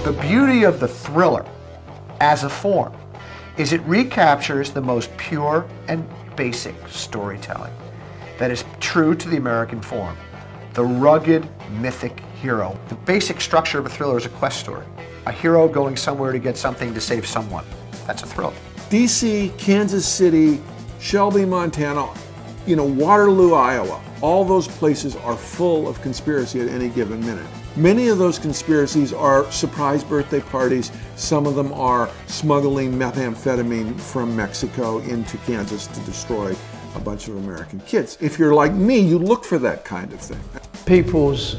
The beauty of the thriller as a form is it recaptures the most pure and basic storytelling that is true to the American form. The rugged, mythic hero. The basic structure of a thriller is a quest story. A hero going somewhere to get something to save someone. That's a thriller. DC, Kansas City, Shelby, Montana, Waterloo, Iowa. All those places are full of conspiracy at any given minute. Many of those conspiracies are surprise birthday parties. Some of them are smuggling methamphetamine from Mexico into Kansas to destroy a bunch of American kids. If you're like me, you look for that kind of thing. People's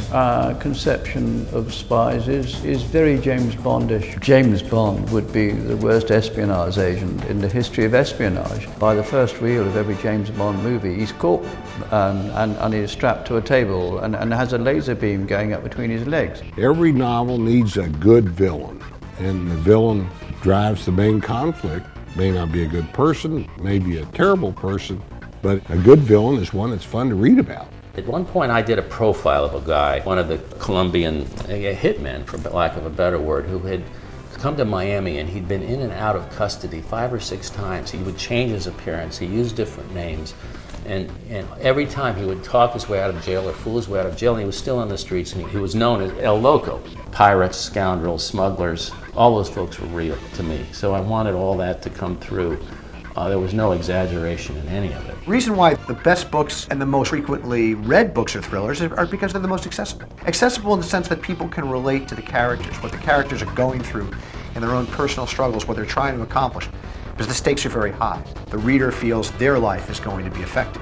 conception of spies is very James Bondish. James Bond would be the worst espionage agent in the history of espionage. By the first reel of every James Bond movie, he's caught and he's strapped to a table and has a laser beam going up between his legs. Every novel needs a good villain, and the villain drives the main conflict. May not be a good person, may be a terrible person, but a good villain is one that's fun to read about. At one point I did a profile of a guy, one of the Colombian hitmen, for lack of a better word, who had come to Miami and he'd been in and out of custody 5 or 6 times. He would change his appearance, he used different names, and every time he would talk his way out of jail or fool his way out of jail, and he was still on the streets, and he was known as El Loco. Pirates, scoundrels, smugglers, all those folks were real to me. So I wanted all that to come through. There was no exaggeration in any of it. The reason why the best books and the most frequently read books are thrillers are because they're the most accessible. Accessible in the sense that people can relate to the characters, what the characters are going through in their own personal struggles, what they're trying to accomplish, because the stakes are very high. The reader feels their life is going to be affected.